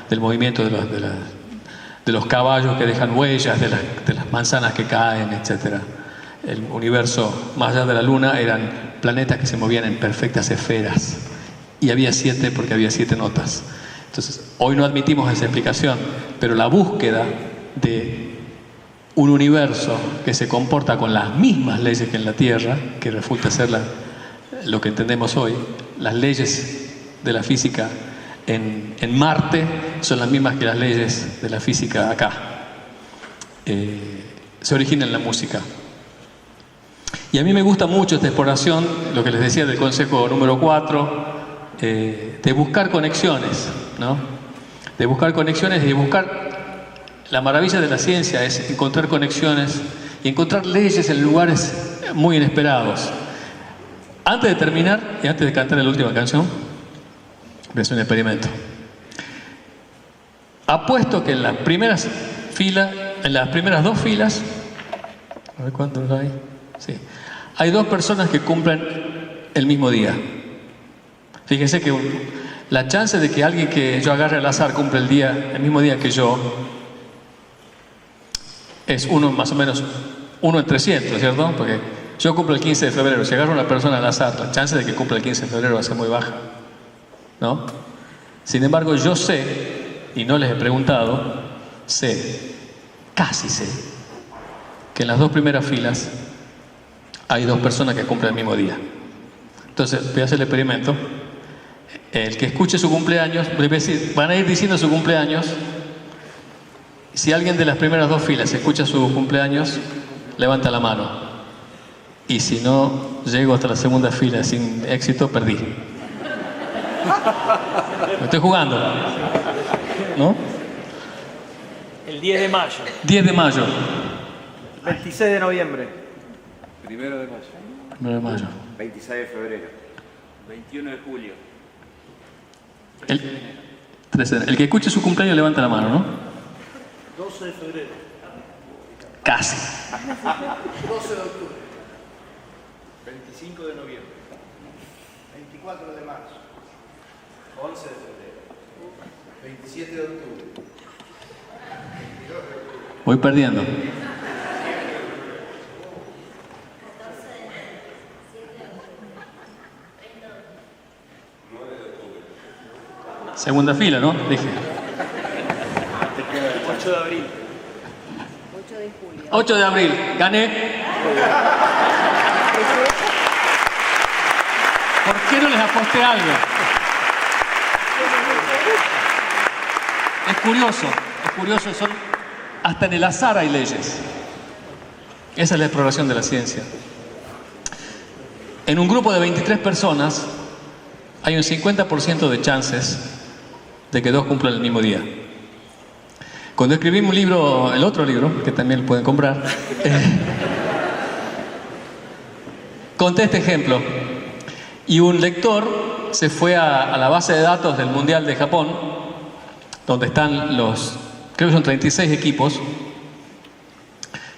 Speaker 2: del movimiento de de los caballos que dejan huellas, de las manzanas que caen, etc. El universo más allá de la Luna eran planetas que se movían en perfectas esferas. Y había 7 porque había 7 notas. Entonces, hoy no admitimos esa explicación, pero la búsqueda de un universo que se comporta con las mismas leyes que en la Tierra, que resulta ser lo que entendemos hoy, las leyes de la física en Marte son las mismas que las leyes de la física acá. Se origina en la música. Y a mí me gusta mucho esta exploración, lo que les decía del consejo número 4, de buscar conexiones, ¿no? De buscar conexiones y de buscar... La maravilla de la ciencia es encontrar conexiones y encontrar leyes en lugares muy inesperados. Antes de terminar y antes de cantar la última canción, voy a hacer un experimento. Apuesto que en las primeras dos filas, a ver cuántos hay. Sí. Hay 2 personas que cumplen el mismo día. Fíjense que la chance de que alguien que yo agarre al azar cumple el mismo día que yo es más o menos 1 en 300, ¿cierto? Porque yo cumplo el 15 de febrero. Si agarro a una persona al azar, la chance de que cumpla el 15 de febrero va a ser muy baja, ¿no? Sin embargo, yo sé, y no les he preguntado, casi sé, que en las 2 primeras filas hay 2 personas que cumplen el mismo día. Entonces, voy a hacer el experimento. El que escuche su cumpleaños, van a ir diciendo su cumpleaños. Si alguien de las primeras 2 filas escucha su cumpleaños, levanta la mano. Y si no llego hasta la segunda fila sin éxito, perdí. Me estoy jugando, ¿no?
Speaker 3: El 10 de mayo.
Speaker 2: 10 de mayo.
Speaker 4: 26 de noviembre.
Speaker 5: 1 de mayo.
Speaker 2: 1 de mayo.
Speaker 5: 26 de febrero.
Speaker 3: 21 de julio.
Speaker 2: El que escuche su cumpleaños levanta la mano, ¿no?
Speaker 3: 12 de febrero.
Speaker 2: Casi.
Speaker 4: 12 de octubre.
Speaker 3: 25 de noviembre.
Speaker 4: 24 de marzo.
Speaker 3: 11 de febrero.
Speaker 4: 27 de octubre.
Speaker 2: Voy perdiendo. Segunda fila, ¿no? Dije.
Speaker 3: 8 de abril.
Speaker 2: 8 de abril. Gané. ¿Por qué no les aposté algo? Es curioso, hasta en el azar hay leyes. Esa es la exploración de la ciencia. En un grupo de 23 personas hay un 50% de chances de que 2 cumplan el mismo día. Cuando escribí un libro, el otro libro, que también lo pueden comprar, conté este ejemplo. Y un lector se fue a la base de datos del Mundial de Japón, donde están creo que son 36 equipos,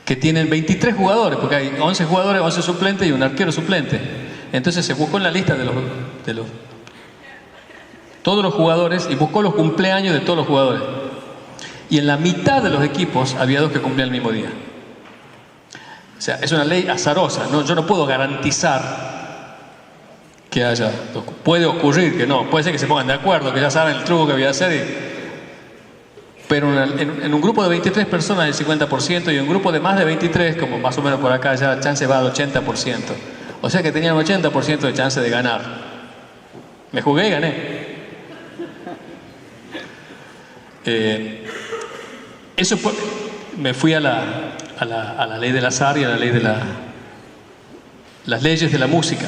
Speaker 2: que tienen 23 jugadores, porque hay 11 jugadores, 11 suplentes y un arquero suplente. Entonces se buscó en la lista de todos los jugadores y buscó los cumpleaños de todos los jugadores. Y en la mitad de los equipos había 2 que cumplían el mismo día. O sea, es una ley azarosa, ¿no? Yo no puedo garantizar que haya 2. Puede ocurrir que no, puede ser que se pongan de acuerdo, que ya saben el truco que voy a hacer. Pero en un grupo de 23 personas el 50% y en un grupo de más de 23, como más o menos por acá, ya la chance va al 80%. O sea que tenían un 80% de chance de ganar. Me jugué y gané. Me fui a la ley del azar y a la ley de las leyes de la música.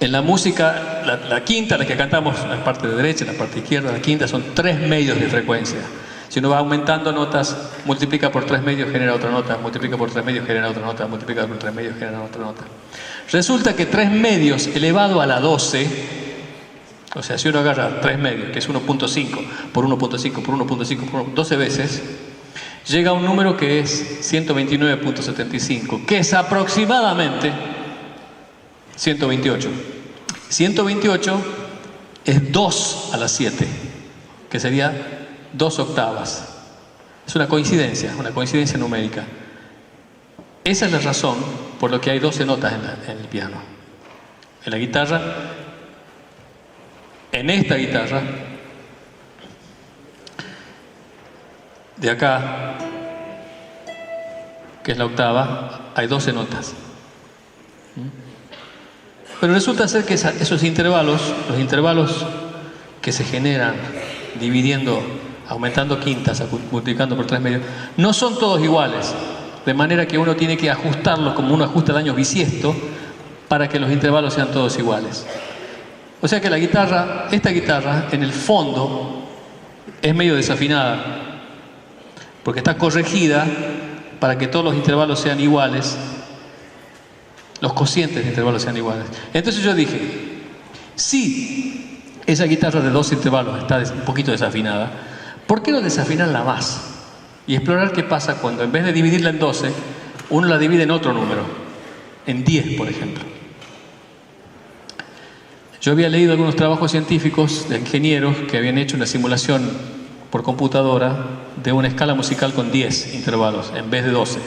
Speaker 2: En la música, la quinta, la que cantamos, la parte de derecha, la parte izquierda, la quinta, son 3 medios de frecuencia. Si uno va aumentando notas, multiplica por 3 medios, genera otra nota, multiplica por 3 medios, genera otra nota, multiplica por 3 medios, genera otra nota. Resulta que 3 medios elevado a la 12, o sea, si uno agarra 3 medios, que es 1.5 por 1.5 por 1.5 por 12 veces, llega a un número que es 129.75, que es aproximadamente 128. 128 es 2 a la 7, que sería 2 octavas. Es una coincidencia numérica. Esa es la razón por la que hay 12 notas en el piano. En la guitarra, en esta guitarra, de acá, que es la octava, hay 12 notas. Pero resulta ser que esos intervalos, los intervalos que se generan dividiendo, aumentando quintas, multiplicando por 3 medios, no son todos iguales. De manera que uno tiene que ajustarlos como uno ajusta el año bisiesto para que los intervalos sean todos iguales. O sea que la guitarra, esta guitarra, en el fondo, es medio desafinada, porque está corregida para que todos los intervalos sean iguales, los cocientes de intervalos sean iguales. Entonces yo dije, si esa guitarra de 2 intervalos está un poquito desafinada, ¿por qué no desafinarla más? Y explorar qué pasa cuando en vez de dividirla en 12, uno la divide en otro número, en 10, por ejemplo. Yo había leído algunos trabajos científicos de ingenieros que habían hecho una simulación por computadora de una escala musical con 10 intervalos en vez de 12.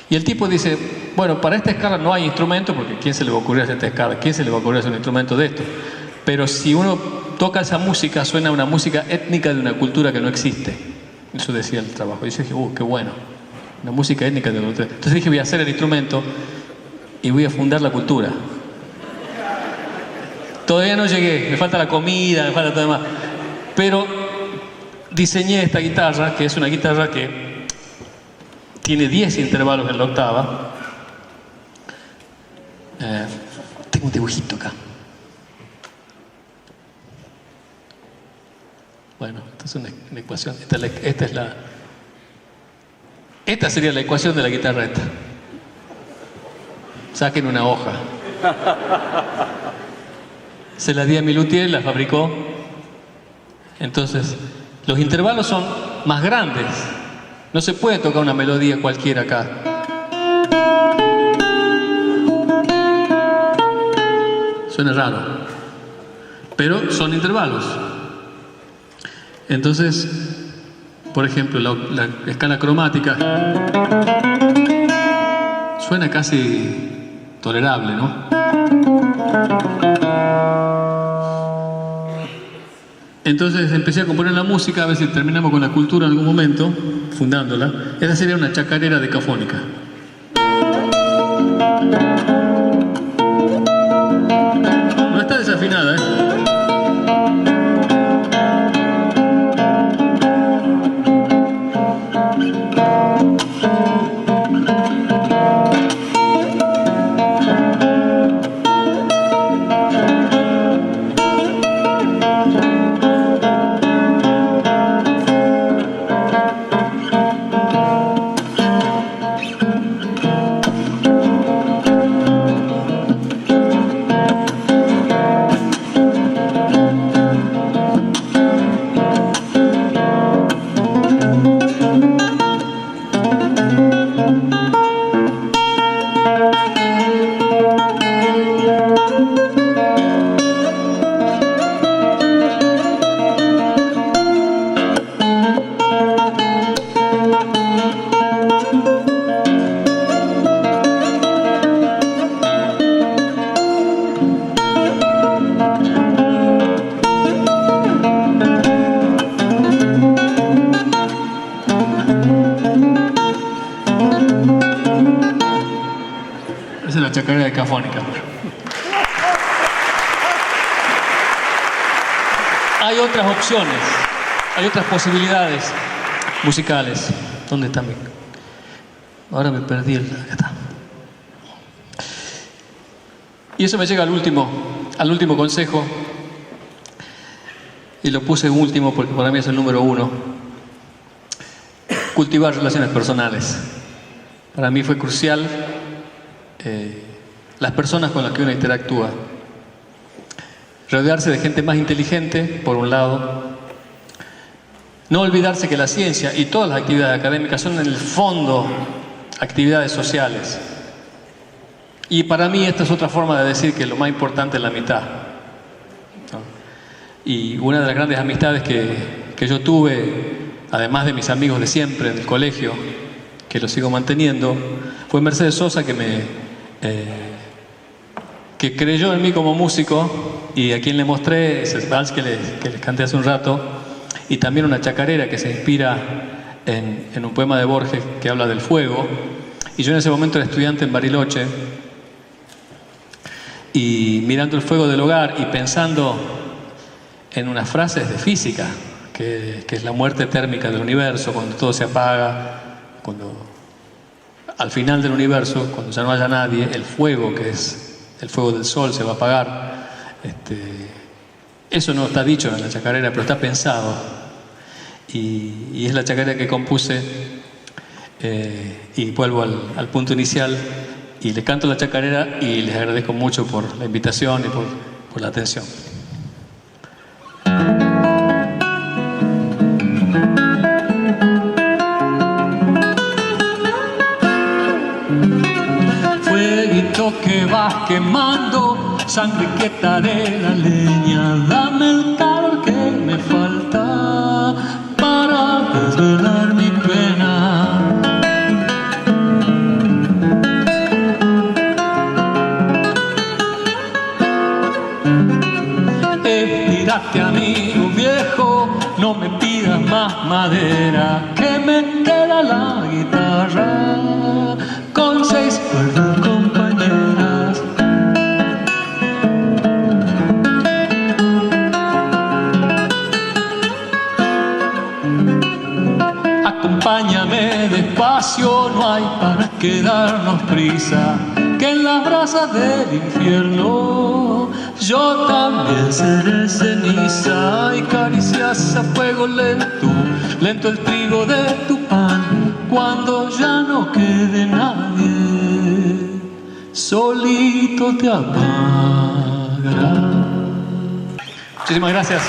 Speaker 2: Y el tipo dice, bueno, para esta escala no hay instrumento, porque ¿quién se le va a ocurrir hacer esta escala? ¿Quién se le va a ocurrir hacer un instrumento de esto? Pero si uno toca esa música, suena una música étnica de una cultura que no existe. Eso decía el trabajo. Y yo dije, qué bueno, una música étnica de una cultura. Entonces dije, voy a hacer el instrumento y voy a fundar la cultura. Todavía no llegué, me falta la comida, me falta todo demás. Pero diseñé esta guitarra, que es una guitarra que tiene 10 intervalos en la octava. Tengo un dibujito acá. Bueno, esta es una ecuación. Esta sería la ecuación de la guitarra esta. Saquen una hoja. Se la di a mi luthier, la fabricó. Entonces, los intervalos son más grandes. No se puede tocar una melodía cualquiera acá. Suena raro. Pero son intervalos. Entonces, por ejemplo, la escala cromática suena casi tolerable, ¿no? Entonces empecé a componer la música, a ver si terminamos con la cultura en algún momento, fundándola. Esa sería una chacarera decafónica. No está desafinada, ¿eh? Esa es la chacarera decafónica. Hay otras opciones, hay otras posibilidades musicales. ¿Dónde está mi? Ahora me perdí acá está. Y eso me llega al último consejo. Y lo puse último porque para mí es el número 1. Cultivar relaciones personales. Para mí fue crucial las personas con las que uno interactúa. Rodearse de gente más inteligente, por un lado. No olvidarse que la ciencia y todas las actividades académicas son en el fondo actividades sociales. Y para mí esta es otra forma de decir que lo más importante es la amistad, ¿no? Y una de las grandes amistades que yo tuve además de mis amigos de siempre del colegio, que lo sigo manteniendo, fue Mercedes Sosa que creyó en mí como músico y a quien le mostré ese vals que les canté hace un rato, y también una chacarera que se inspira en un poema de Borges que habla del fuego. Y yo en ese momento era estudiante en Bariloche, y mirando el fuego del hogar y pensando en unas frases de física, que es la muerte térmica del universo, cuando todo se apaga, cuando al final del universo, cuando ya no haya nadie, el fuego, que es el fuego del sol, se va a apagar. Eso no está dicho en la chacarera, pero está pensado. Y es la chacarera que compuse, y vuelvo al punto inicial, y les canto la chacarera y les agradezco mucho por la invitación y por la atención. Fueguito que vas quemando, sangre que daré la leña, dame el calor que me falta para desvelar mi pena. Estírate, amigo viejo, no me pidas más madera, que me queda la guitarra con 6 cuerdas compañeras. Acompáñame despacio, no hay para qué darnos prisa, que en las brasas del infierno yo también seré ceniza. Y caricias a fuego lento, lento el trigo de tu pan, cuando ya no quede nadie, solito te apagará. Muchísimas gracias.